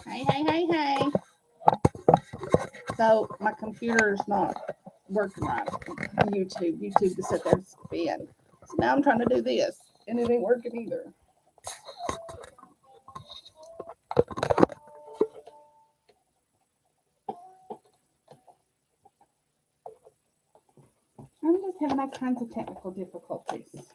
Hey. So my computer's not working right. YouTube to sit there and spin. So now I'm trying to do this, and it ain't working either. I'm just having all kinds of technical difficulties.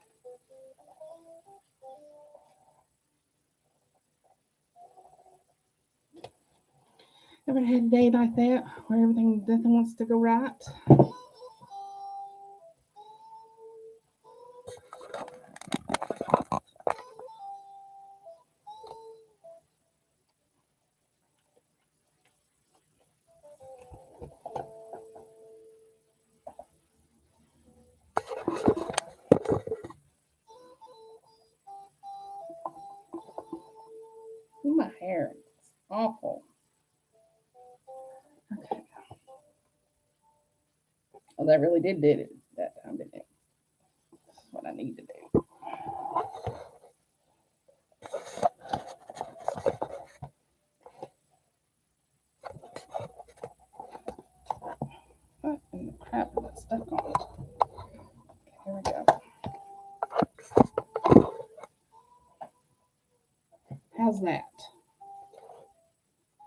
Ever had a day like that where nothing wants to go right? Ooh, my hair. It's awful. Okay. Well, that really did it that time, didn't it? That's what I need to do. What in the crap is that stuck on? Here we go. How's that?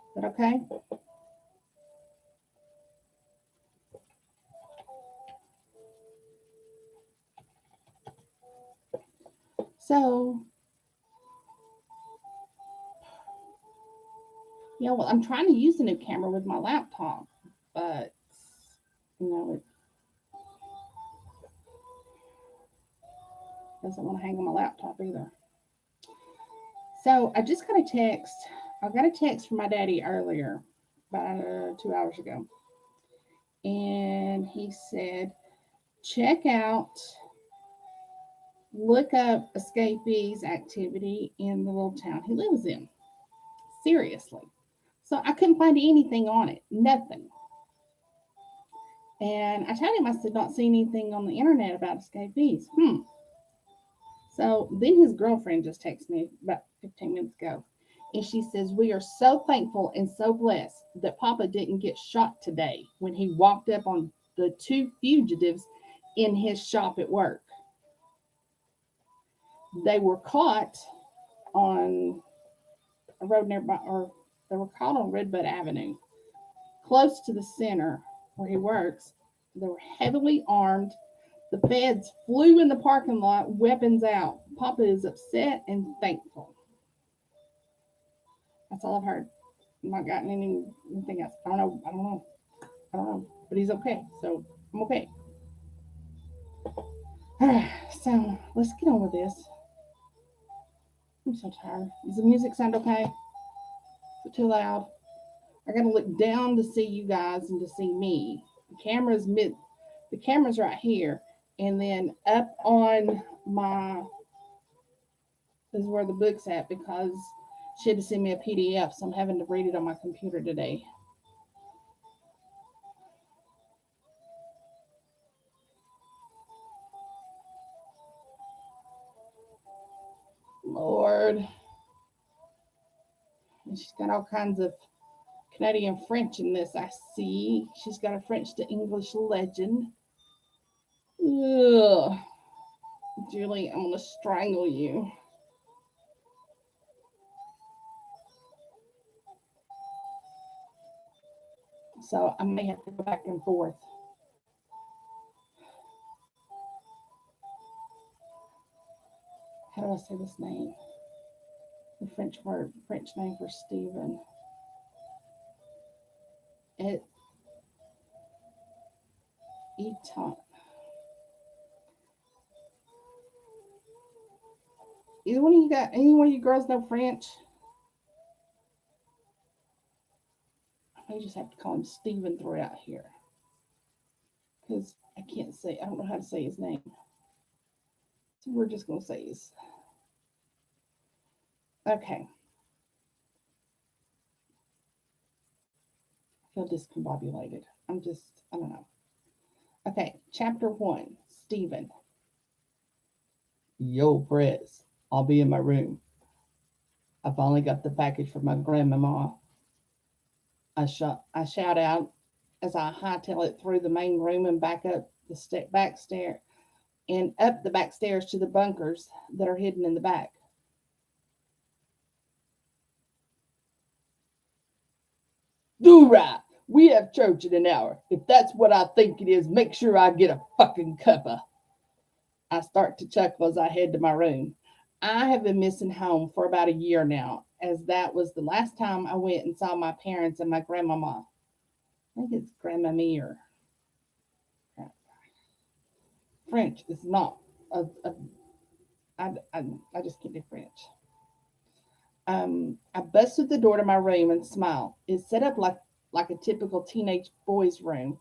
Is that okay? So, yeah, well, I'm trying to use the new camera with my laptop, but, it doesn't want to hang on my laptop either. So, I just got a text. I got a text from my daddy earlier, about 2 hours ago. And he said, check out, look up escapees activity in the little town he lives in. Seriously. So I couldn't find anything on it. Nothing. And I told him, I said, not see anything on the internet about escapees. So then his girlfriend just texted me about 15 minutes ago. And she says, we are so thankful and so blessed that Papa didn't get shot today when he walked up on the two fugitives in his shop at work. They were caught on a road nearby, or they were caught on Redbud Avenue, close to the center where he works. They were heavily armed. The feds flew in the parking lot, weapons out. Papa is upset and thankful. That's all I've heard. I've not gotten anything else. I don't know. But he's okay. So I'm okay. All right. So let's get on with this. I'm so tired. Does the music sound okay? Is it too loud? I gotta look down to see you guys and to see me. The camera's right here, and then up on my is where the book's at, because she had to send me a PDF, so I'm having to read it on my computer today. Lord. And she's got all kinds of Canadian French in this, I see. She's got a French to English legend. Ugh. Julie, I'm going to strangle you. So I may have to go back and forth. How do I say this name? The French name for Stephen. Eton. Either one of you got any one of you girls know French? I just have to call him Steven throughout here because I can't say. I don't know how to say his name, so we're just gonna say his. Okay, I feel discombobulated. I'm just. I don't know. Okay, chapter 1. Steven. Yo, Press. I'll be in my room. I finally got the package from my grandmama. I shout out as I hightail it through the main room and back up the back stair and up the back stairs to the bunkers that are hidden in the back. Do right. We have church in an hour. If that's what I think it is, make sure I get a fucking cuppa. I start to chuckle as I head to my room. I have been missing home for about a year now, as that was the last time I went and saw my parents and my grandmama. I think it's grandmamere. French is not a I just can't do French. I bust through the door to my room and smile. It's set up like a typical teenage boy's room,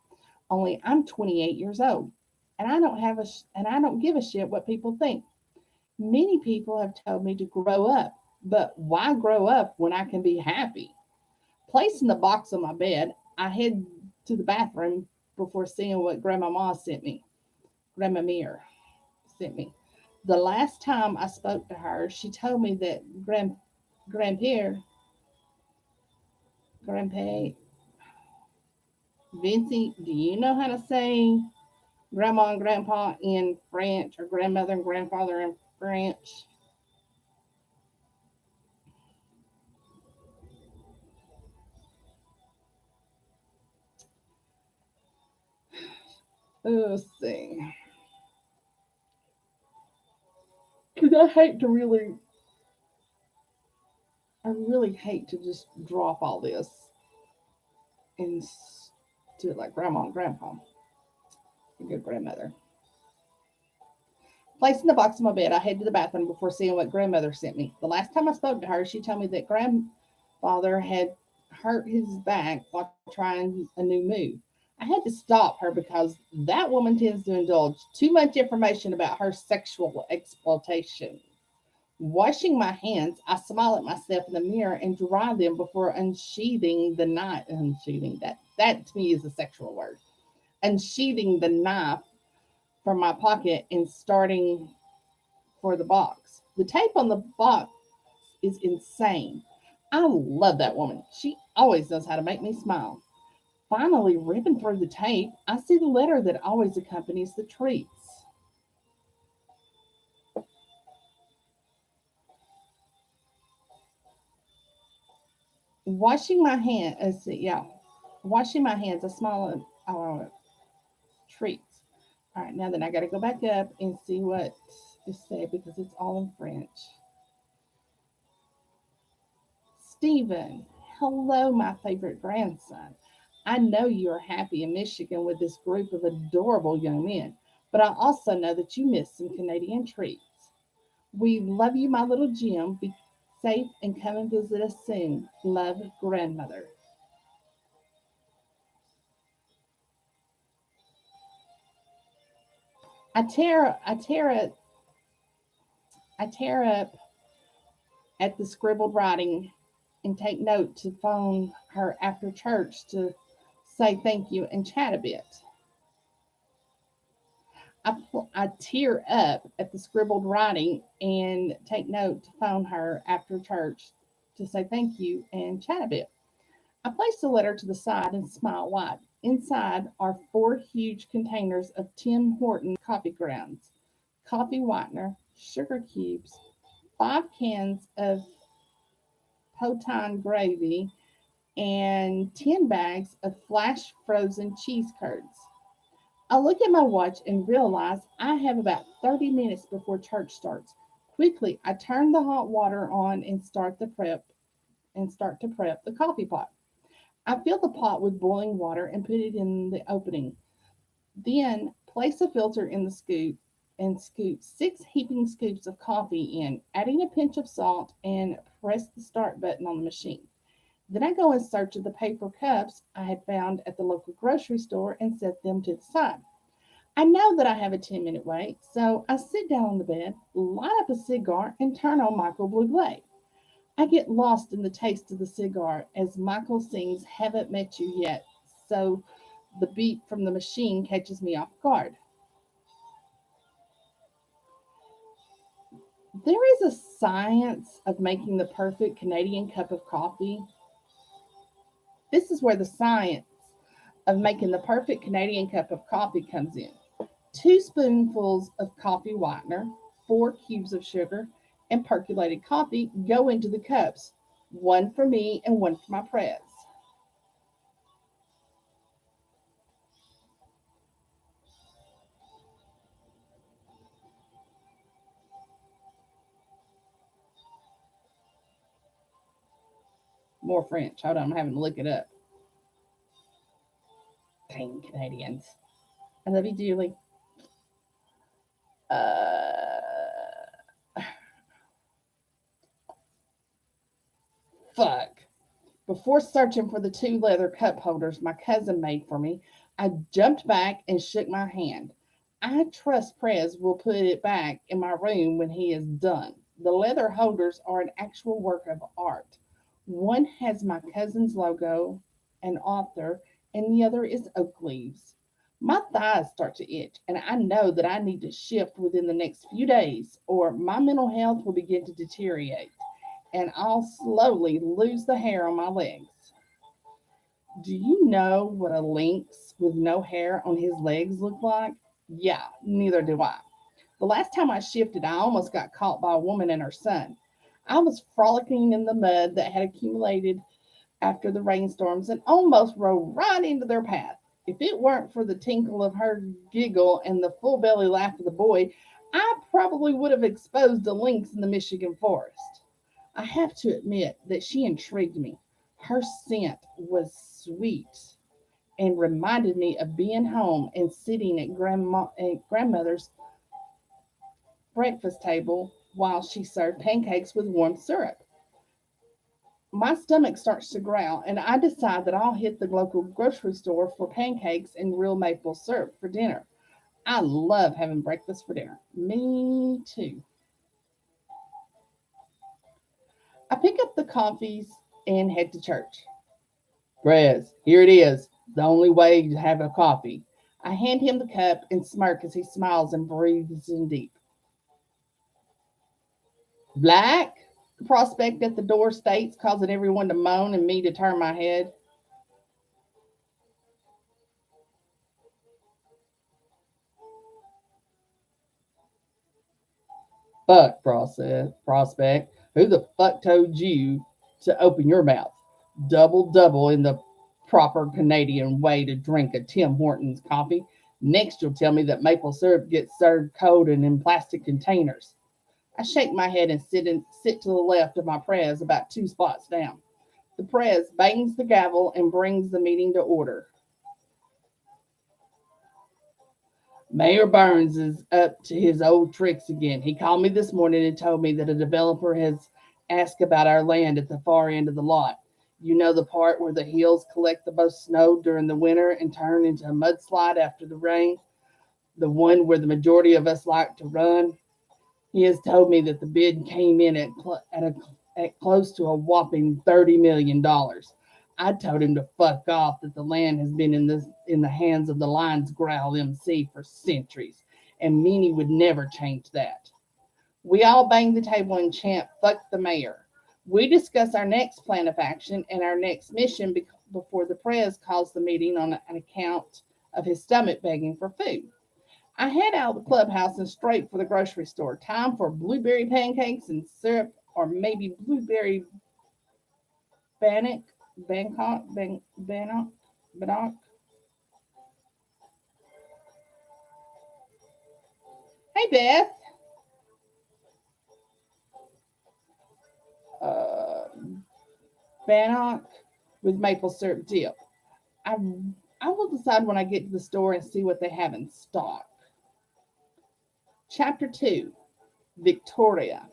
only I'm 28 years old, and I don't give a shit what people think. Many people have told me to grow up, but why grow up when I can be happy? Placing the box on my bed, I head to the bathroom before seeing what Grandmama sent me. Grandma Mir sent me. The last time I spoke to her, she told me that Grandpere, Grandpa, Vincey, do you know how to say grandma and grandpa in French or grandmother and grandfather in French? Let's see. Because I really hate to just drop all this and do it like grandma and grandpa, a good grandmother. Placing the box on my bed, I head to the bathroom before seeing what grandmother sent me. The last time I spoke to her, she told me that grandfather had hurt his back while trying a new move. I had to stop her because that woman tends to indulge too much information about her sexual exploitation. Washing my hands, I smile at myself in the mirror and dry them before unsheathing the knife. Unsheathing that to me is a sexual word. Unsheathing the knife from my pocket and starting for the box. The tape on the box is insane. I love that woman. She always knows how to make me smile. Finally, ripping through the tape, I see the letter that always accompanies the treats. Washing my hands, yeah, washing my hands, I smile at treats. All right, now then I got to go back up and see what is said because it's all in French. Stephen, hello, my favorite grandson. I know you are happy in Michigan with this group of adorable young men, but I also know that you missed some Canadian treats. We love you, my little Jim. Be safe and come and visit us soon. Love, grandmother. I tear, I tear it, I tear up at the scribbled writing and take note to phone her after church to say thank you and chat a bit. I tear up at the scribbled writing and take note to phone her after church to say thank you and chat a bit. I place the letter to the side and smile wide. Inside are four huge containers of Tim Hortons coffee grounds, coffee whitener, sugar cubes, 5 cans of poutine gravy, and 10 bags of flash frozen cheese curds. I look at my watch and realize I have about 30 minutes before church starts. Quickly, I turn the hot water on and start to prep the coffee pot. I fill the pot with boiling water and put it in the opening. Then place a filter in the scoop and scoop 6 heaping scoops of coffee in, adding a pinch of salt and press the start button on the machine. Then I go in search of the paper cups I had found at the local grocery store and set them to the side. I know that I have a 10-minute wait, so I sit down on the bed, light up a cigar, and turn on Michael Bublé. I get lost in the taste of the cigar as Michael sings Haven't Met You Yet, so the beat from the machine catches me off guard. There is a science of making the perfect Canadian cup of coffee. This is where the science of making the perfect Canadian cup of coffee comes in. 2 spoonfuls of coffee whitener, 4 cubes of sugar, and percolated coffee go into the cups, one for me and one for my prez. More French. Hold on, I'm having to look it up. Dang Canadians. I love you dearly. Fuck. Before searching for the 2 leather cup holders my cousin made for me, I jumped back and shook my hand. I trust Prez will put it back in my room when he is done. The leather holders are an actual work of art. One has my cousin's logo, an author, and the other is oak leaves. My thighs start to itch, and I know that I need to shift within the next few days, or my mental health will begin to deteriorate and I'll slowly lose the hair on my legs. Do you know what a lynx with no hair on his legs look like? Yeah, neither do I. The last time I shifted, I almost got caught by a woman and her son. I was frolicking in the mud that had accumulated after the rainstorms and almost rode right into their path. If it weren't for the tinkle of her giggle and the full belly laugh of the boy, I probably would have exposed a lynx in the Michigan forest. I have to admit that she intrigued me. Her scent was sweet and reminded me of being home and sitting at grandmother's breakfast table while she served pancakes with warm syrup. My stomach starts to growl, and I decide that I'll hit the local grocery store for pancakes and real maple syrup for dinner. I love having breakfast for dinner. Me too. I pick up the coffees and head to church. Prez, here it is. The only way to have a coffee. I hand him the cup and smirk as he smiles and breathes in deep. Black? The prospect at the door states, causing everyone to moan and me to turn my head. Fuck, prospect. Who the fuck told you to open your mouth? Double, double in the proper Canadian way to drink a Tim Hortons coffee. Next, you'll tell me that maple syrup gets served cold and in plastic containers. I shake my head and sit to the left of my prez about 2 spots down. The prez bangs the gavel and brings the meeting to order. Mayor Burns is up to his old tricks again. He called me this morning and told me that a developer has asked about our land at the far end of the lot. You know the part where the hills collect the most snow during the winter and turn into a mudslide after the rain? The one where the majority of us like to run? He has told me that the bid came in at close to a whopping $30 million. I told him to fuck off, that the land has been in the hands of the Lions Growl MC for centuries, and Meanie would never change that. We all bang the table and chant "fuck the mayor." We discuss our next plan of action and our next mission before the prez calls the meeting on an account of his stomach begging for food. I head out of the clubhouse and straight for the grocery store. Time for blueberry pancakes and syrup, or maybe blueberry bannock, Bangkok, bannock, bannock. Hey Beth, uh, bannock with maple syrup dip. I I will decide when I get to the store and see what they have in stock. Chapter 2, Victoria.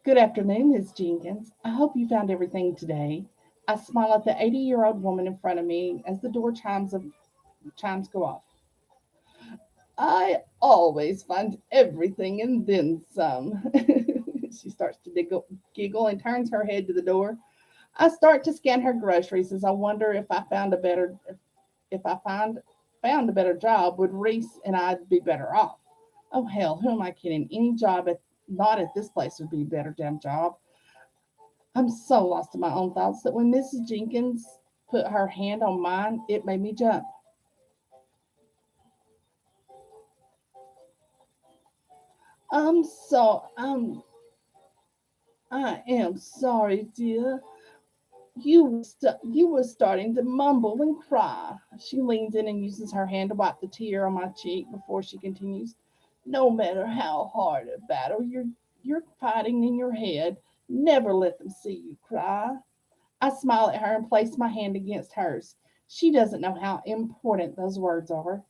Good afternoon, Miss Jenkins. I hope you found everything today. I smile at the 80-year-old woman in front of me as the door chimes go off. I always find everything and then some. She starts to giggle and turns her head to the door. I start to scan her groceries as I wonder if I found a better job, would Reese and I'd be better off. Oh hell, who am I kidding? Any job at not at this place would be a better damn job. I'm so lost in my own thoughts that when Mrs. Jenkins put her hand on mine, it made me jump. I'm so I am sorry, dear. You were starting to mumble and cry. She leans in and uses her hand to wipe the tear on my cheek before she continues. No matter how hard a battle you're fighting in your head, never let them see you cry. I smile at her and place my hand against hers. She doesn't know how important those words are.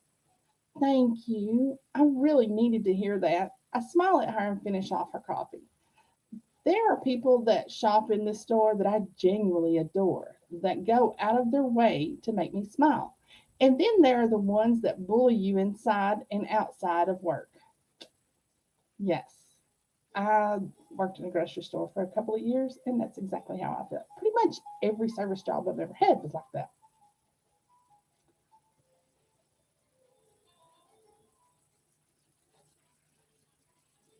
Thank you. I really needed to hear that. I smile at her and finish off her coffee. There are people that shop in this store that I genuinely adore, that go out of their way to make me smile. And then there are the ones that bully you inside and outside of work. Yes, I worked in a grocery store for a couple of years, and that's exactly how I felt. Pretty much every service job I've ever had was like that.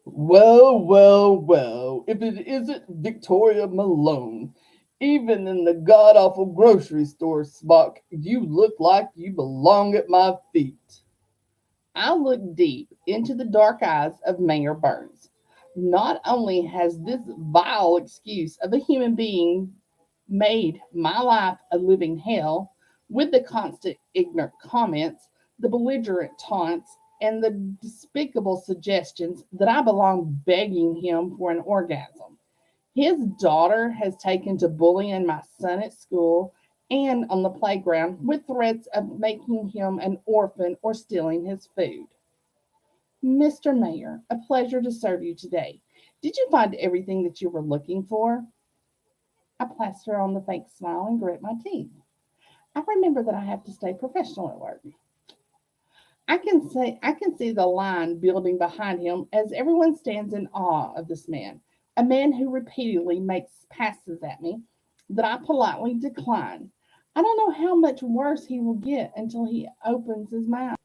Well, well, well, if it isn't Victoria Malone. Even in the god awful grocery store, Spock, you look like you belong at my feet. I look deep into the dark eyes of Mayor Burns. Not only has this vile excuse of a human being made my life a living hell with the constant ignorant comments, the belligerent taunts, and the despicable suggestions that I belong begging him for an orgasm. His daughter has taken to bullying my son at school and on the playground with threats of making him an orphan or stealing his food. Mr. Mayor, a pleasure to serve you today. Did you find everything that you were looking for? I plaster on the fake smile and grit my teeth. I remember that I have to stay professional at work. I can see the line building behind him as everyone stands in awe of this man, a man who repeatedly makes passes at me that I politely decline. I don't know how much worse he will get until he opens his mouth.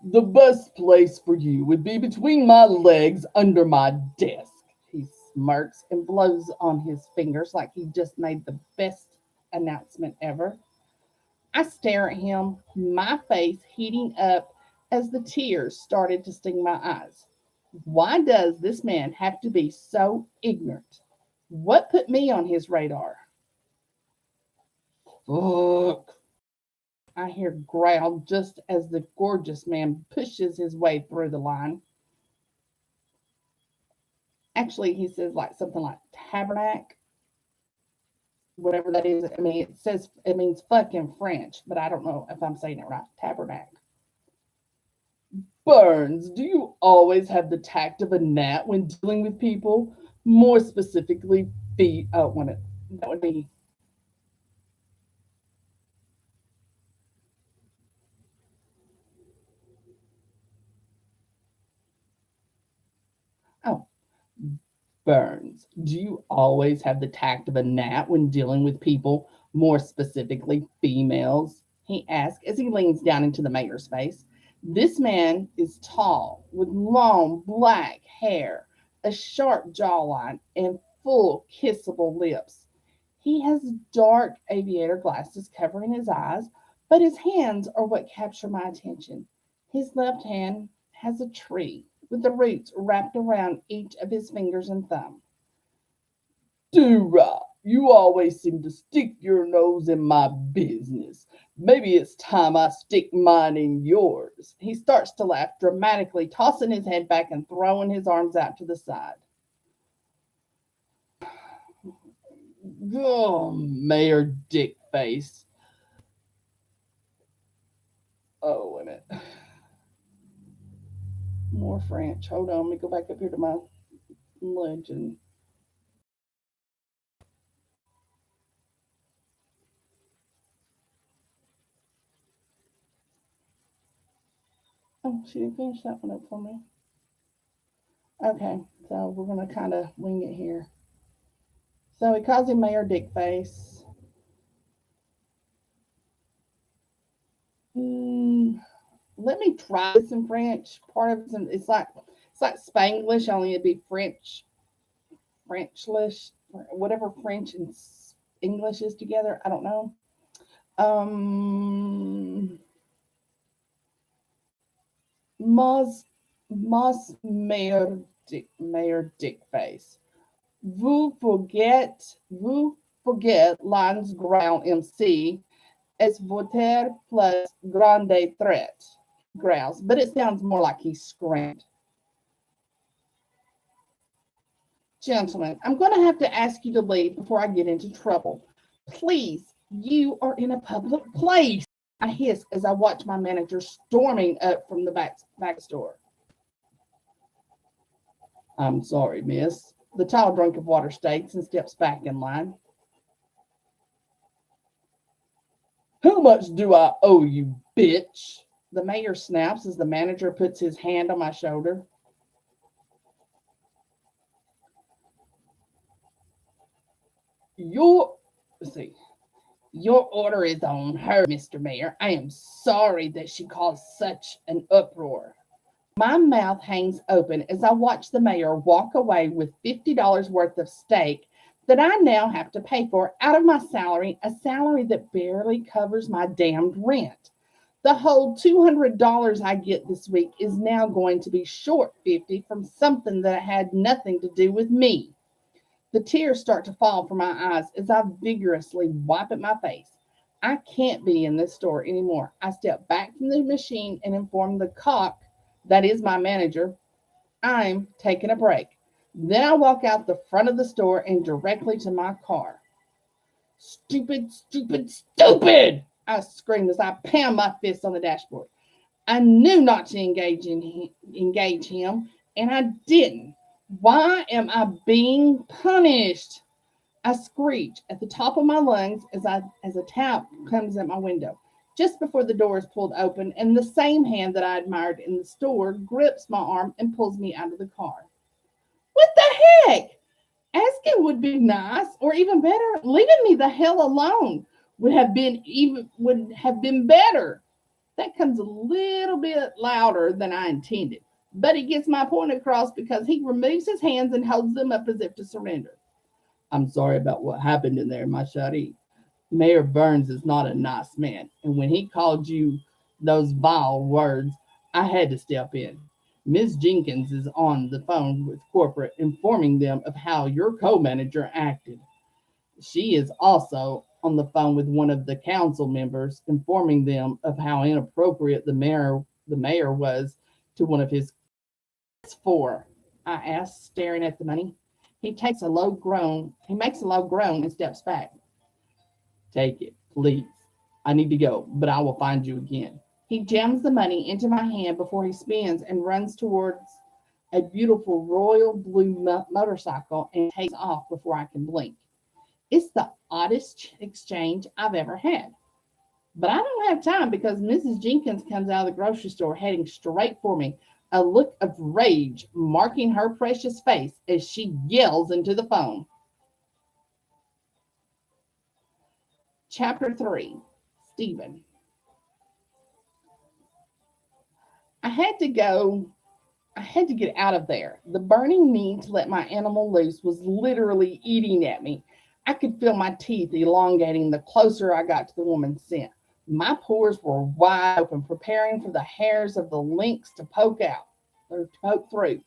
The best place for you would be between my legs under my desk. He smirks and blows on his fingers like he just made the best announcement ever. I stare at him, my face heating up as the tears started to sting my eyes. Why does this man have to be so ignorant? What put me on his radar? Fuck. I hear growl just as the gorgeous man pushes his way through the line. Actually, he says like something like tabernacle, whatever that is. I mean, it means fuck in French, but I don't know if I'm saying it right. Tabernacle. Burns, do you always have the tact of a gnat when dealing with people? More specifically, feet. Oh, when it, that would be. Oh, Burns, do you always have the tact of a gnat when dealing with people, more specifically females? he asks as he leans down into the mayor's face. This man is tall, with long black hair, a sharp jawline, and full kissable lips. He has dark aviator glasses covering his eyes, but his hands are what capture my attention. His left hand has a tree with the roots wrapped around each of his fingers and thumb. Do right. You always seem to stick your nose in my business. Maybe it's time I stick mine in yours. He starts to laugh dramatically, tossing his head back and throwing his arms out to the side. Oh, Mayor Dickface. Oh, wait a minute. More French. Hold on, let me go back up here to my legend. Oh, she didn't finish that one up for me. Okay, so we're gonna kind of wing it here. So he calls him Mayor Dickface. Hmm, let me try this in French. Part of it's like Spanglish, only it'd be Frenchlish, whatever French and English is together. I don't know. Um, Mos Mos Mayor Dickface. Vous forget lines ground MC as voter plus grande threat. He growls, but it sounds more like he screamed. Gentlemen, I'm going to have to ask you to leave before I get into trouble. Please, you are in a public place. I hiss as I watch my manager storming up from the back door. I'm sorry, miss. The tall drunk of water states and steps back in line. How much do I owe you, bitch? The mayor snaps as the manager puts his hand on my shoulder. Your let's see. Your order is on her, Mr. Mayor. I am sorry that she caused such an uproar. My mouth hangs open as I watch the mayor walk away with $50 worth of steak that I now have to pay for out of my salary, a salary that barely covers my damned rent. The whole $200 I get this week is now going to be short 50 from something that had nothing to do with me. The tears start to fall from my eyes as I vigorously wipe at my face. I can't be in this store anymore. I step back from the machine and inform the cock, that is my manager, I'm taking a break. Then I walk out the front of the store and directly to my car. Stupid, stupid, stupid! I scream as I pound my fist on the dashboard. I knew not to engage him, and I didn't. Why am I being punished? I screech at the top of my lungs as a tap comes at my window. Just before the door is pulled open, and the same hand that I admired in the store grips my arm and pulls me out of the car. What the heck? Asking would be nice, or even better, leaving me the hell alone would have been better. That comes a little bit louder than I intended, but he gets my point across because he removes his hands and holds them up as if to surrender. I'm sorry about what happened in there, my shawty. Mayor Burns is not a nice man, and when he called you those vile words, I had to step in. Miss Jenkins is on the phone with corporate, informing them of how your co-manager acted. She is also on the phone with one of the council members, informing them of how inappropriate the mayor was to one of his for. I asked, staring at the money. He makes a low groan and steps back. Take it, please. I need to go, but I will find you again. He jams the money into my hand before he spins and runs towards a beautiful royal blue motorcycle and takes off before I can blink. It's the oddest exchange I've ever had. But I don't have time because Mrs. Jenkins comes out of the grocery store heading straight for me, a look of rage marking her precious face as she yells into the phone. Chapter 3. Stephen. I had to go. I had to get out of there. The burning need to let my animal loose was literally eating at me. I could feel my teeth elongating the closer I got to the woman's scent. My pores were wide open, preparing for the hairs of the lynx to poke out or to poke through.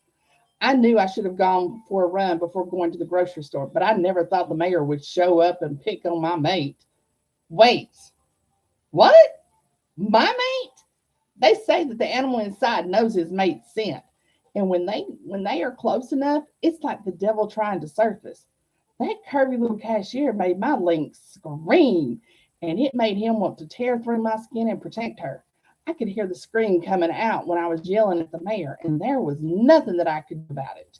I knew I should have gone for a run before going to the grocery store, but I never thought the mayor would show up and pick on my mate. Wait, what? My mate? They say that the animal inside knows his mate's scent, and when they are close enough, it's like the devil trying to surface. That curvy little cashier made my Lynx scream, and it made him want to tear through my skin and protect her. I could hear the scream coming out when I was yelling at the mayor, and there was nothing that I could do about it.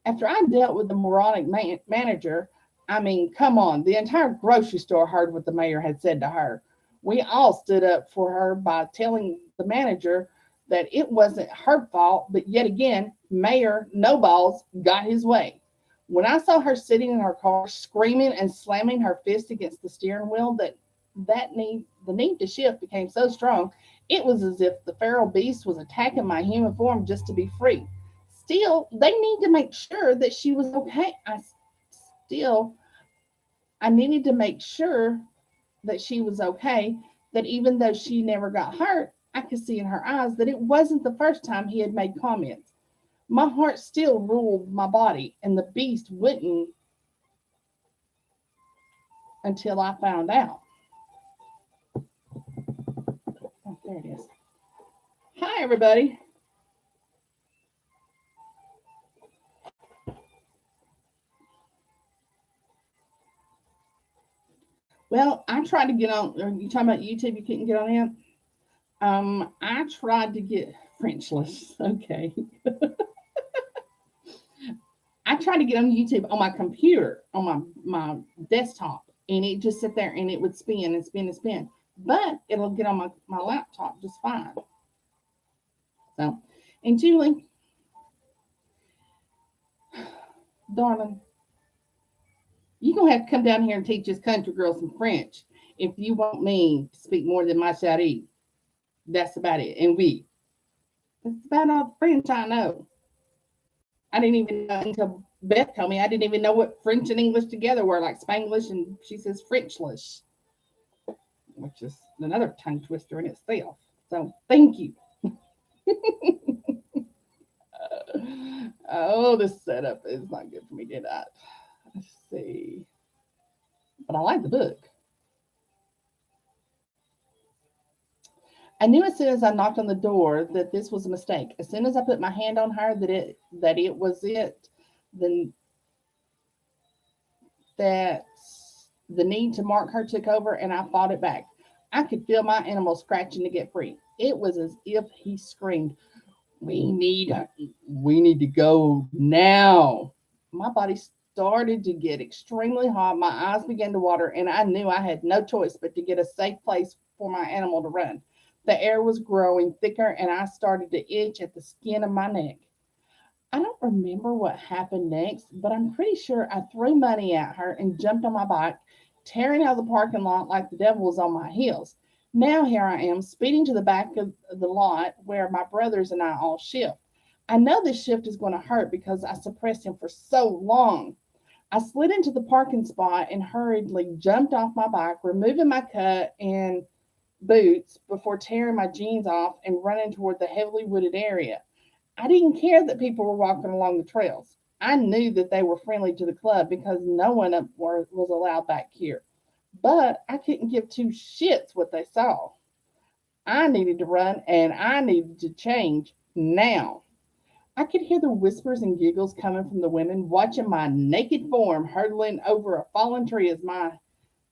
After I dealt with the moronic manager, I mean, come on, the entire grocery store heard what the mayor had said to her. We all stood up for her by telling the manager that it wasn't her fault, but yet again, Mayor No Balls got his way. When I saw her sitting in her car screaming and slamming her fist against the steering wheel, the need to shift became so strong, it was as if the feral beast was attacking my human form just to be free. Still, they need to make sure that she was okay. Still, I needed to make sure that she was okay, that even though she never got hurt, I could see in her eyes that it wasn't the first time he had made comments. My heart still ruled my body, and the beast wouldn't until I found out. Oh, there it is. Hi, everybody. Well, I tried to get on. Are you talking about YouTube? You couldn't get on it. I tried to get Frenchless. Okay, I tried to get on YouTube on my computer, on my desktop, and it just sit there and it would spin and spin and spin. But it'll get on my laptop just fine. So, and Julie, darling, you're gonna have to come down here and teach this country girl some French if you want me to speak more than my chérie. That's about it. And we. That's about all the French I know. I didn't even know until Beth told me I didn't even know what French and English together were, like Spanglish, and she says Frenchlish, which is another tongue twister in itself. So thank you. Oh, this setup is not good for me, did I? Let's see. But I like the book. I knew as soon as I knocked on the door that this was a mistake. As soon as I put my hand on her that it was it, then that the need to mark her took over and I fought it back. I could feel my animal scratching to get free. It was as if he screamed, We need we need to go now. My body started to get extremely hot. My eyes began to water, and I knew I had no choice but to get a safe place for my animal to run. The air was growing thicker, and I started to itch at the skin of my neck. I don't remember what happened next, but I'm pretty sure I threw money at her and jumped on my bike, tearing out of the parking lot like the devil was on my heels. Now here I am, speeding to the back of the lot where my brothers and I all shift. I know this shift is going to hurt because I suppressed him for so long. I slid into the parking spot and hurriedly jumped off my bike, removing my cut and boots before tearing my jeans off and running toward the heavily wooded area. I didn't care that people were walking along the trails. I knew that they were friendly to the club because no one was allowed back here. But I couldn't give two shits what they saw. I needed to run and I needed to change now. I could hear the whispers and giggles coming from the women, watching my naked form hurtling over a fallen tree as my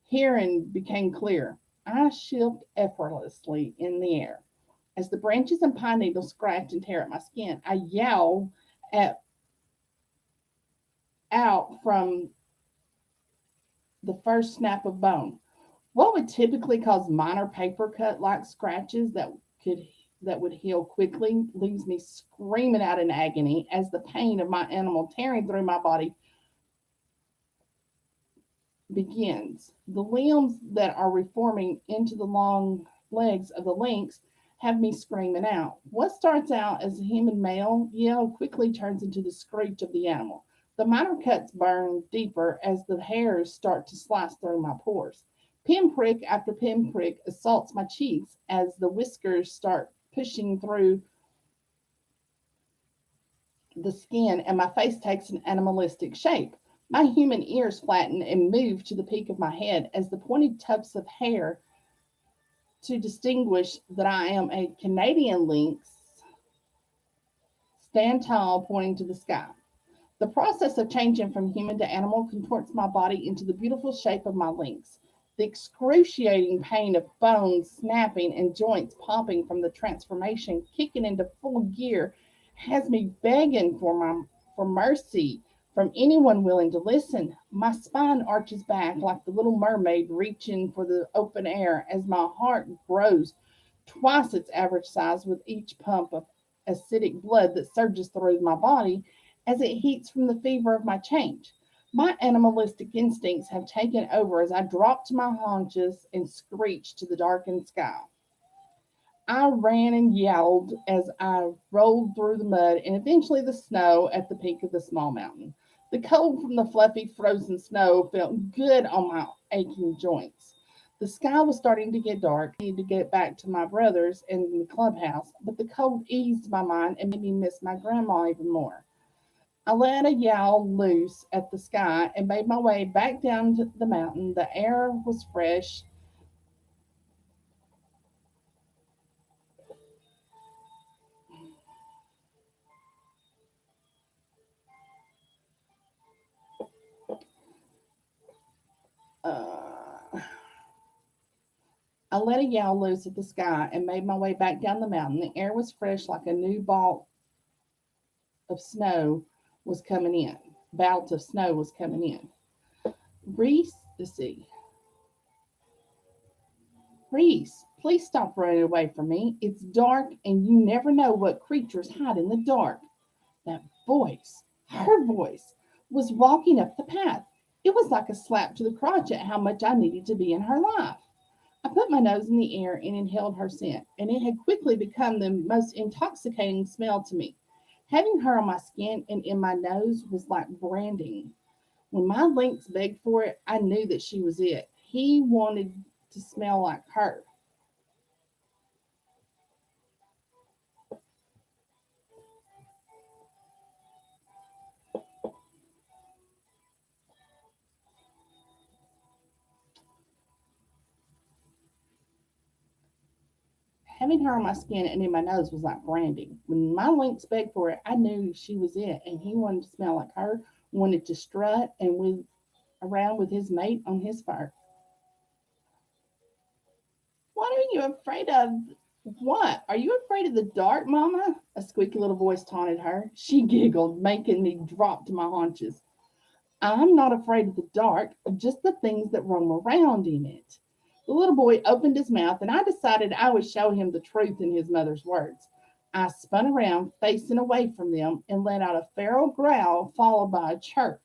hearing became clear. I shifted effortlessly in the air. As the branches and pine needles scratched and tear at my skin, I yelled at, out from the first snap of bone. What would typically cause minor paper cut like scratches could that would heal quickly leaves me screaming out in agony as the pain of my animal tearing through my body begins. The limbs that are reforming into the long legs of the lynx have me screaming out. What starts out as a human male yell quickly turns into the screech of the animal. The minor cuts burn deeper as the hairs start to slice through my pores. Pinprick after pinprick assaults my cheeks as the whiskers start pushing through the skin, and my face takes an animalistic shape. My human ears flatten and move to the peak of my head as the pointed tufts of hair to distinguish that I am a Canadian lynx stand tall, pointing to the sky. The process of changing from human to animal contorts my body into the beautiful shape of my lynx. The excruciating pain of bones snapping and joints popping from the transformation kicking into full gear has me begging for mercy from anyone willing to listen. My spine arches back like the little mermaid reaching for the open air as my heart grows twice its average size with each pump of acidic blood that surges through my body as it heats from the fever of my change. My animalistic instincts have taken over as I drop to my haunches and screech to the darkened sky. I ran and yelled as I rolled through the mud and eventually the snow at the peak of the small mountain. The cold from the fluffy, frozen snow felt good on my aching joints. The sky was starting to get dark. I needed to get back to my brothers in the clubhouse, but the cold eased my mind and made me miss my grandma even more. I let a yowl loose at the sky and made my way back down to the mountain. The air was fresh. Uh, I let a yowl loose at the sky and made my way back down the mountain. The air was fresh like a new of snow was coming in. Bout of snow was coming in. Reese, let's see. Reese, please stop running away from me. It's dark and you never know what creatures hide in the dark. That voice, her voice, was walking up the path. It was like a slap to the crotch at how much I needed to be in her life. I put my nose in the air and inhaled her scent, and it had quickly become the most intoxicating smell to me. Having her on my skin and in my nose was like branding. When my lynx begged for it, I knew that she was it. He wanted to smell like her. Having her on my skin and in my nose was like branding. When my lynx begged for it, I knew she was it, and he wanted to smell like her, wanted to strut and with around with his mate on his fur. What are you afraid of? What? Are you afraid of the dark, Mama? A squeaky little voice taunted her. She giggled, making me drop to my haunches. I'm not afraid of the dark, just the things that roam around in it. The little boy opened his mouth, and I decided I would show him the truth in his mother's words. I spun around, facing away from them, and let out a feral growl followed by a chirp.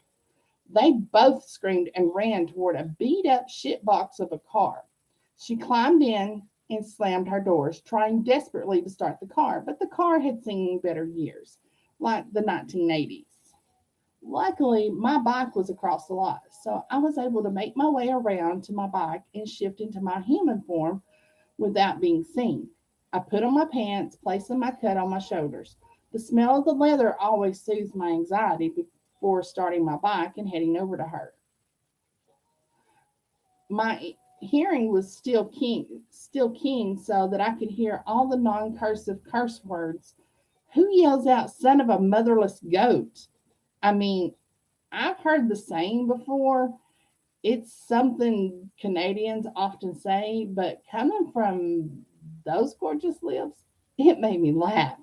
They both screamed and ran toward a beat up shit box of a car. She climbed in and slammed her doors, trying desperately to start the car, but the car had seen better years, like the 1980s. Luckily, my bike was across the lot, so I was able to make my way around to my bike and shift into my human form without being seen. I put on my pants, placing my cut on my shoulders. The smell of the leather always soothes my anxiety before starting my bike and heading over to her. My hearing was still keen, so that I could hear all the non-cursive curse words. Who yells out "son of a motherless goat"? I mean, I've heard the saying before. It's something Canadians often say, but coming from those gorgeous lips, it made me laugh.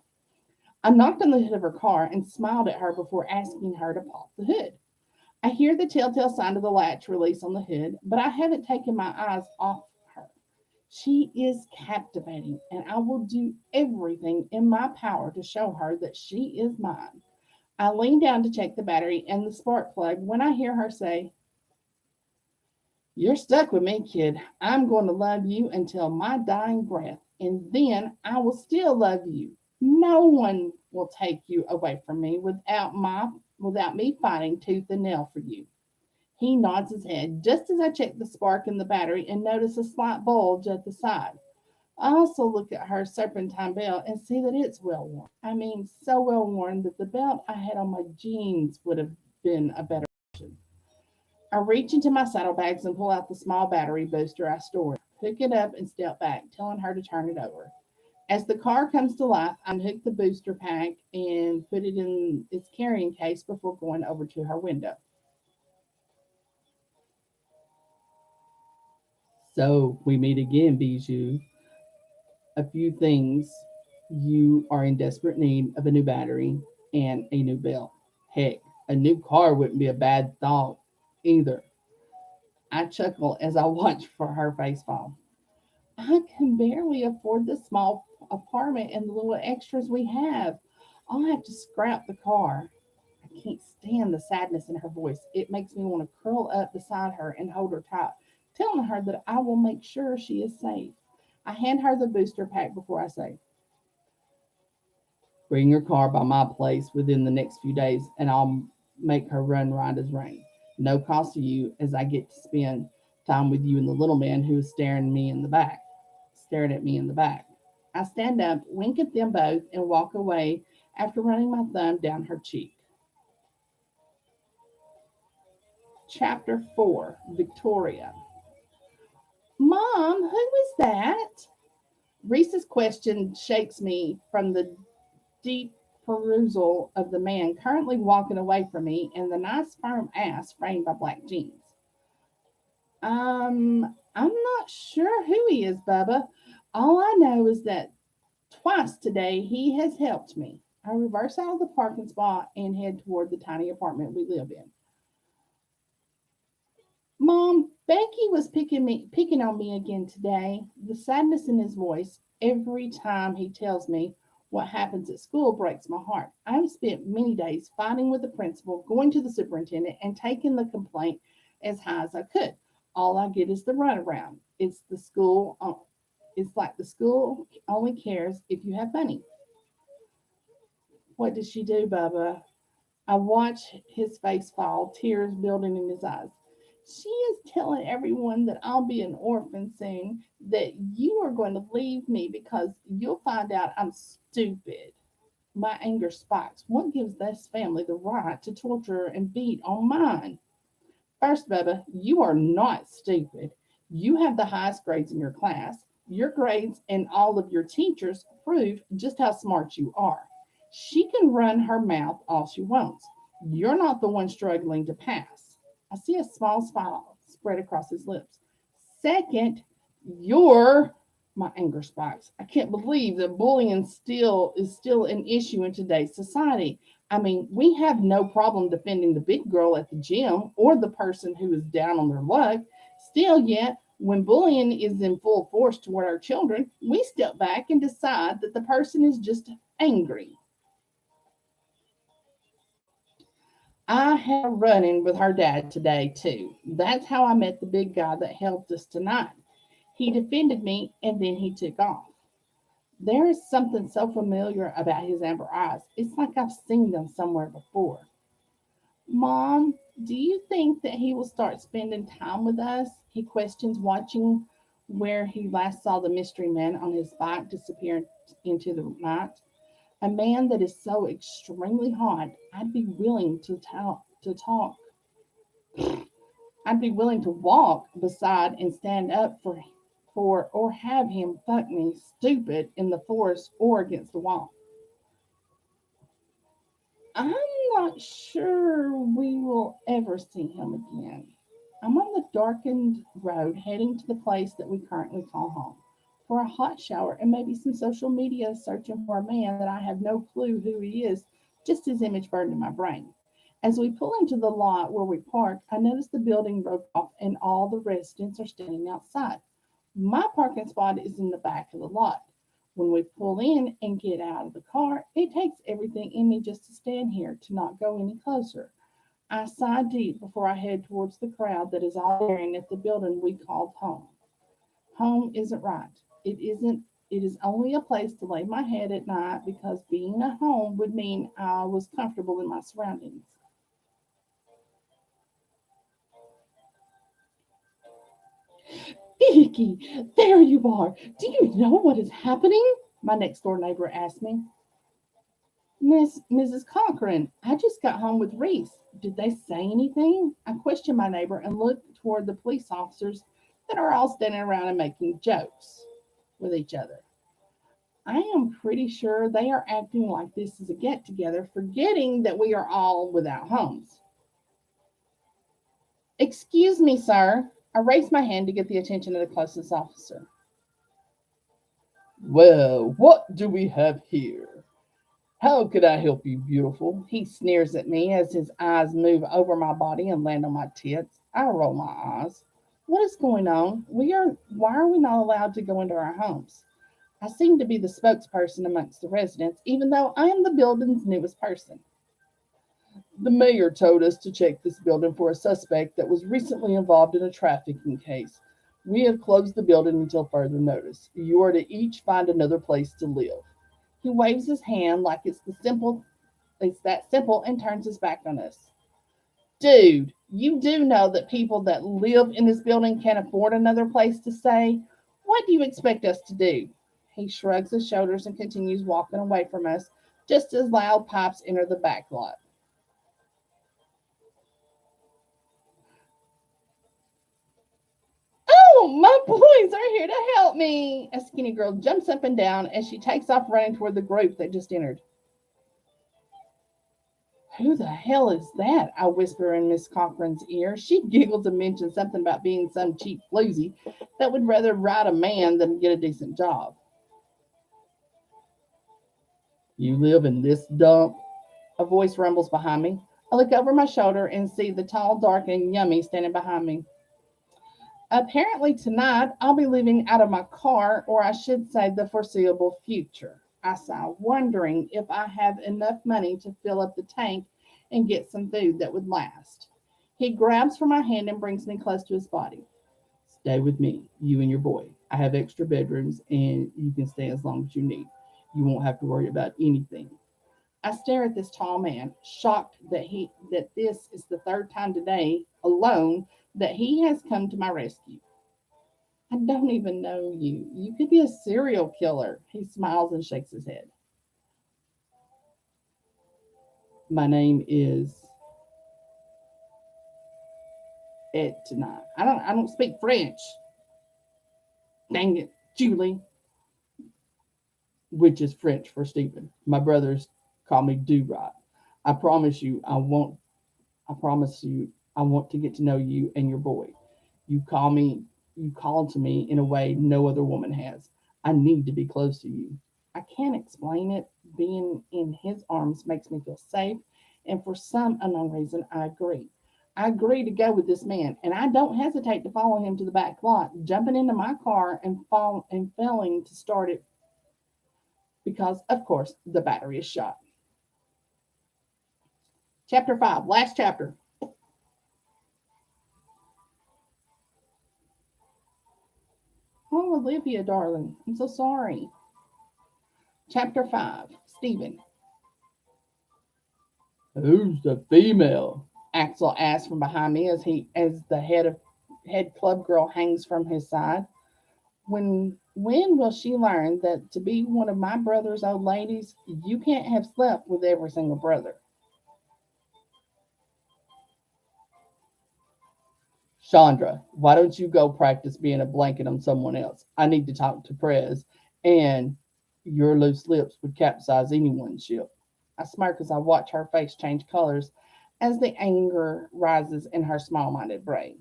I knocked on the hood of her car and smiled at her before asking her to pop the hood. I hear the telltale sign of the latch release on the hood, but I haven't taken my eyes off her. She is captivating, and I will do everything in my power to show her that she is mine. I lean down to check the battery and the spark plug when I hear her say, "You're stuck with me, kid. I'm going to love you until my dying breath, and then I will still love you. No one will take you away from me without me fighting tooth and nail for you." He nods his head just as I check the spark in the battery and notice a slight bulge at the side. I also look at her serpentine belt and see that it's well worn. I mean, so well worn that the belt I had on my jeans would have been a better option. I reach into my saddlebags and pull out the small battery booster I stored, hook it up, and step back, telling her to turn it over. As the car comes to life, I unhook the booster pack and put it in its carrying case before going over to her window. So we meet again, Bijou. A few things. You are in desperate need of a new battery and a new belt. Heck, a new car wouldn't be a bad thought either. I chuckle as I watch for her face fall. I can barely afford the small apartment and the little extras we have. I'll have to scrap the car. I can't stand the sadness in her voice. It makes me want to curl up beside her and hold her tight, telling her that I will make sure she is safe. I hand her the booster pack before I say, Bring your car by my place within the next few days, and I'll make her run right as rain. No cost to you, as I get to spend time with you and the little man who is staring at me in the back. I stand up, wink at them both, and walk away after running my thumb down her cheek. Chapter 4, Victoria. Mom, who was that? Reese's question shakes me from the deep perusal of the man currently walking away from me and the nice firm ass framed by black jeans. I'm not sure who he is, Bubba. All I know is that twice today he has helped me. I reverse out of the parking spot and head toward the tiny apartment we live in. Mom, Becky was picking on me again today. The sadness in his voice every time he tells me what happens at school breaks my heart. I've spent many days fighting with the principal, going to the superintendent, and taking the complaint as high as I could. All I get is the runaround. It's like the school only cares if you have money. What did she do, Bubba? I watch his face fall, tears building in his eyes. She is telling everyone that I'll be an orphan soon, that you are going to leave me because you'll find out I'm stupid. My anger spikes. What gives this family the right to torture and beat on mine? First, Bubba, you are not stupid. You have the highest grades in your class. Your grades and all of your teachers prove just how smart you are. She can run her mouth all she wants. You're not the one struggling to pass. I see a small smile spread across his lips. Second, you're my anger spikes. I can't believe that bullying still an issue in today's society. I mean, we have no problem defending the big girl at the gym or the person who is down on their luck. Still, yet, when bullying is in full force toward our children, we step back and decide that the person is just angry. I had a run in with her dad today, too. That's how I met the big guy that helped us tonight. He defended me and then he took off. There is something so familiar about his amber eyes. It's like I've seen them somewhere before. Mom, do you think that he will start spending time with us? He questions, watching where he last saw the mystery man on his bike disappear into the night. A man that is so extremely hot, I'd be willing to walk beside and stand up for or have him fuck me stupid in the forest or against the wall. I'm not sure we will ever see him again. I'm on the darkened road heading to the place that we currently call home for a hot shower and maybe some social media searching for a man that I have no clue who he is, just his image burned in my brain. As we pull into the lot where we parked, I notice the building broke off and all the residents are standing outside. My parking spot is in the back of the lot. When we pull in and get out of the car, it takes everything in me just to stand here, to not go any closer. I sigh deep before I head towards the crowd that is all staring at the building we called home. Home isn't right. It isn't. It is only a place to lay my head at night because being a home would mean I was comfortable in my surroundings. Vicky, there you are. Do you know what is happening? My next door neighbor asked me. Mrs. Cochran, I just got home with Reese. Did they say anything? I questioned my neighbor and looked toward the police officers that are all standing around and making jokes with each other. I am pretty sure they are acting like this is a get together, forgetting that we are all without homes. Excuse me, sir. I raised my hand to get the attention of the closest officer. Well, what do we have here? How can I help you, beautiful? He sneers at me as his eyes move over my body and land on my tits. I roll my eyes. What is going on? Why are we not allowed to go into our homes? I seem to be the spokesperson amongst the residents, even though I am the building's newest person. The mayor told us to check this building for a suspect that was recently involved in a trafficking case. We have closed the building until further notice. You are to each find another place to live. He waves his hand like it's that simple and turns his back on us. Dude, you do know that people that live in this building can't afford another place to stay? What do you expect us to do? He shrugs his shoulders and continues walking away from us just as loud pipes enter the back lot. Oh, my boys are here to help me. A skinny girl jumps up and down as she takes off running toward the group that just entered. Who the hell is that? I whisper in Miss Cochran's ear. She giggles and mentions something about being some cheap floozy that would rather ride a man than get a decent job. You live in this dump? A voice rumbles behind me. I look over my shoulder and see the tall, dark, and yummy standing behind me. Apparently, tonight I'll be living out of my car, or I should say, the foreseeable future. I sigh, wondering if I have enough money to fill up the tank and get some food that would last. He grabs for my hand and brings me close to his body. Stay with me, you and your boy. I have extra bedrooms and you can stay as long as you need. You won't have to worry about anything. I stare at this tall man, shocked that this is the third time today alone that he has come to my rescue. I don't even know you. You could be a serial killer. He smiles and shakes his head. My name is Ed tonight. I don't speak French. Dang it, Julie. which is French for Stephen. My brothers call me Do Right. I promise you I won't I promise you I want to get to know you and your boy. You call me you call to me in a way no other woman has. I need to be close to you. I can't explain it. Being in his arms makes me feel safe, and for some unknown reason, I agree. I agree to go with this man, and I don't hesitate to follow him to the back lot, jumping into my car and failing to start it because, of course, the battery is shot. Chapter 5, last chapter. Oh, Olivia, darling, I'm so sorry. Chapter 5, Stephen. Who's the female? Axel asks from behind me as the head club girl hangs from his side. When will she learn that to be one of my brother's old ladies, you can't have slept with every single brother? Chandra, why don't you go practice being a blanket on someone else? I need to talk to Prez, and your loose lips would capsize anyone's ship. I smirk as I watch her face change colors as the anger rises in her small minded brain.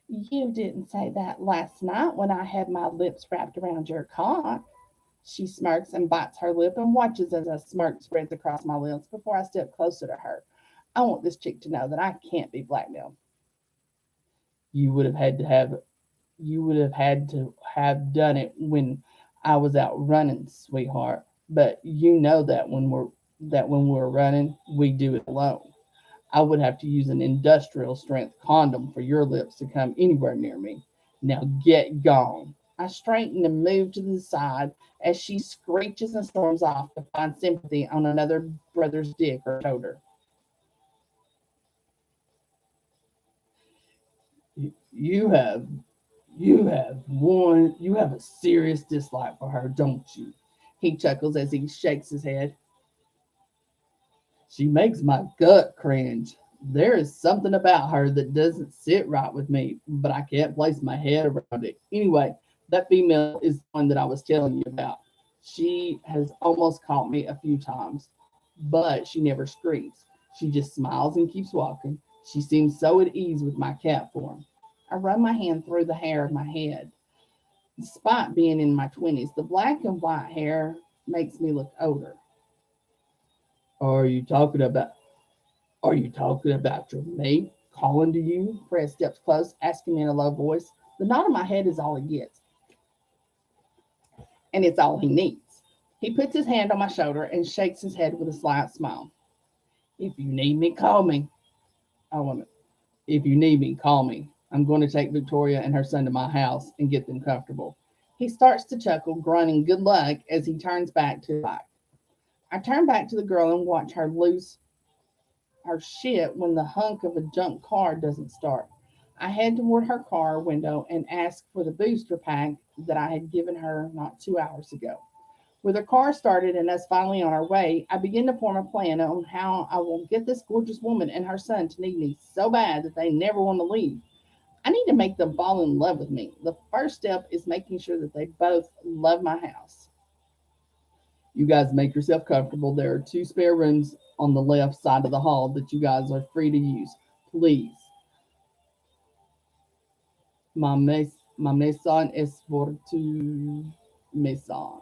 You didn't say that last night when I had my lips wrapped around your cock. She smirks and bites her lip and watches as a smirk spreads across my lips before I step closer to her. I want this chick to know that I can't be blackmailed. You would have had to have you would have had to have done it when I was out running, sweetheart. But you know that when we're running, we do it alone. I would have to use an industrial strength condom for your lips to come anywhere near me. Now get gone. I straighten and move to the side as she screeches and storms off to find sympathy on another brother's dick or shoulder. You have you have a serious dislike for her, don't you? He chuckles as he shakes his head. She makes my gut cringe. There is something about her that doesn't sit right with me, but I can't place my head around it. Anyway, that female is the one that I was telling you about. She has almost caught me a few times, but she never screams. She just smiles and keeps walking. She seems so at ease with my cat form. I run my hand through the hair of my head. Despite being in my 20s, the black and white hair makes me look older. Are you talking about Are you talking about your mate calling to you? Fred steps close, asking me in a low voice. The nod of my head is all he gets, and it's all he needs. He puts his hand on my shoulder and shakes his head with a slight smile. If you need me, call me. I want to. If you need me, call me. I'm going to take Victoria and her son to my house and get them comfortable. He starts to chuckle, grunting good luck as he turns back to the bike. I turn back to the girl and watch her lose her shit when the hunk of a junk car doesn't start. I head toward her car window and ask for the booster pack that I had given her not 2 hours ago. With her car started and us finally on our way, I begin to form a plan on how I will get this gorgeous woman and her son to need me so bad that they never want to leave. I need to make them fall in love with me. The first step is making sure that they both love my house. You guys make yourself comfortable. There are two spare rooms on the left side of the hall that you guys are free to use. Please. Ma maison est pour tu maison.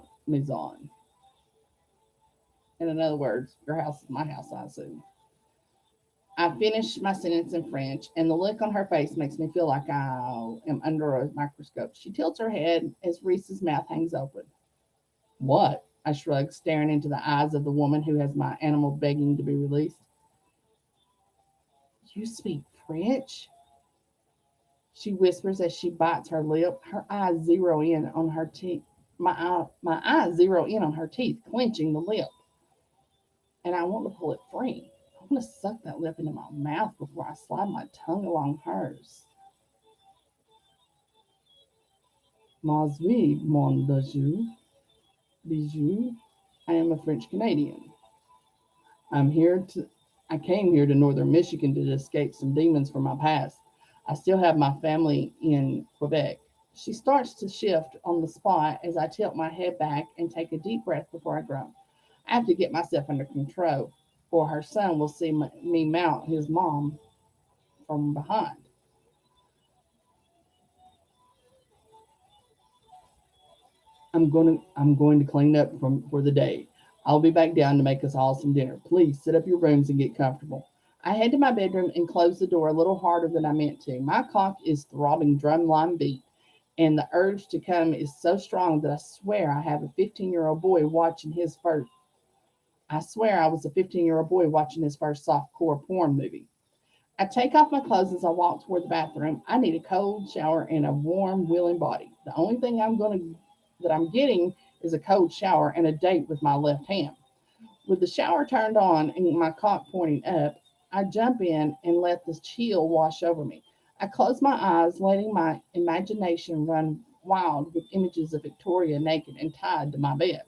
In other words, your house is my house, I assume. I finish my sentence in French, and the look on her face makes me feel like I am under a microscope. She tilts her head as Reese's mouth hangs open. What? I shrug, staring into the eyes of the woman who has my animal begging to be released. You speak French? She whispers as she bites her lip. Her eyes zero in on her teeth. My eyes zero in on her teeth, clenching the lip, and I want to pull it free. I want to suck that lip into my mouth before I slide my tongue along hers. Mais oui, mon bijou. I am a French Canadian. I'm here to. I came here to northern Michigan to escape some demons from my past. I still have my family in Quebec. She starts to shift on the spot as I tilt my head back and take a deep breath before I groan. I have to get myself under control, or her son will see me mount his mom from behind. I'm going to clean up for the day. I'll be back down to make us all some dinner. Please set up your rooms and get comfortable. I head to my bedroom and close the door a little harder than I meant to. My cock is throbbing drumline beat, and the urge to come is so strong that I swear I have a 15-year-old boy watching his first. I swear I was a 15-year-old boy watching his first softcore porn movie. I take off my clothes as I walk toward the bathroom. I need a cold shower and a warm, willing body. The only thing that I'm getting is a cold shower and a date with my left hand. With the shower turned on and my cock pointing up, I jump in and let the chill wash over me. I close my eyes, letting my imagination run wild with images of Victoria naked and tied to my bed,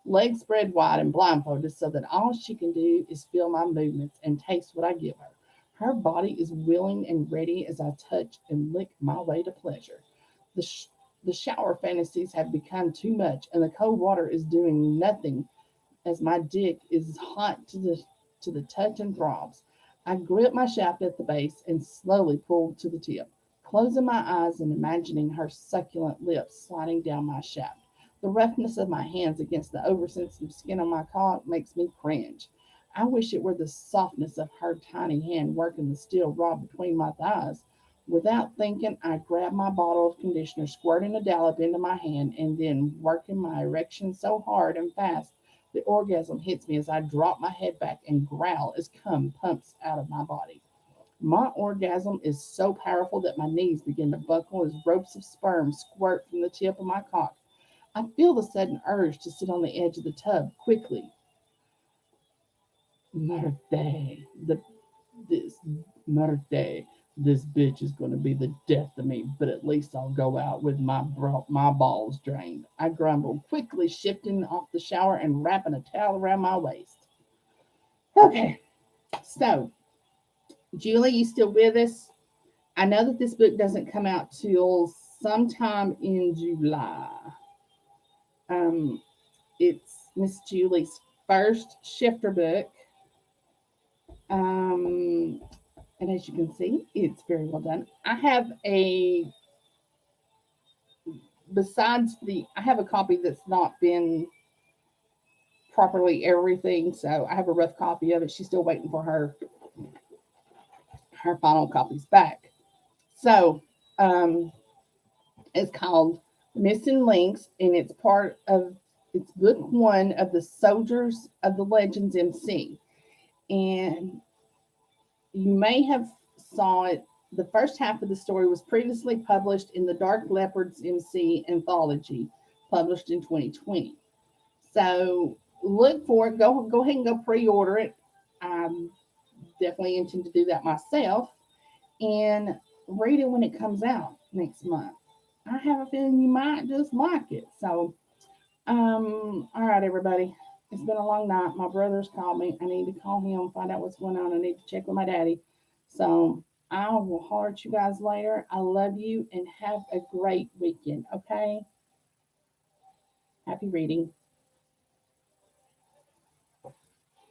legs spread wide and blindfolded so that all she can do is feel my movements and taste what I give her. Her body is willing and ready as I touch and lick my way to pleasure. The, sh- the shower fantasies have become too much, and the cold water is doing nothing as my dick is hot to the touch and throbs. I grip my shaft at the base and slowly pull to the tip, closing my eyes and imagining her succulent lips sliding down my shaft. The roughness of my hands against the oversensitive skin on my cock makes me cringe. I wish it were the softness of her tiny hand working the steel rod between my thighs. Without thinking, I grab my bottle of conditioner, squirting a dollop into my hand, and then working my erection so hard and fast the orgasm hits me as I drop my head back and growl as cum pumps out of my body. My orgasm is so powerful that my knees begin to buckle as ropes of sperm squirt from the tip of my cock. I feel the sudden urge to sit on the edge of the tub quickly. Merde. This merde. This bitch is going to be the death of me, but at least I'll go out with my balls drained. I grumbled, quickly shifting off the shower and wrapping a towel around my waist. Okay, so Julie, you still with us? I know that this book doesn't come out till sometime in July. Um, it's Miss Julie's first shifter book. Um, and as you can see, it's very well done. I have a copy that's not been properly everything, so I have a rough copy of it. She's still waiting for her final copies back. So, um, it's called Missing Lynx, and it's book one of the Soldiers of the Legends MC. And you may have saw it. The first half of the story was previously published in the Dark Leopards MC anthology, published in 2020. So look for it. Go ahead and go pre-order it. I'm definitely intend to do that myself and read it when it comes out next month. I have a feeling you might just like it. So, all right, everybody. It's been a long night. My brother's called me. I need to call him, find out what's going on. I need to check with my daddy. So I will holler at you guys later. I love you and have a great weekend. Okay. Happy reading.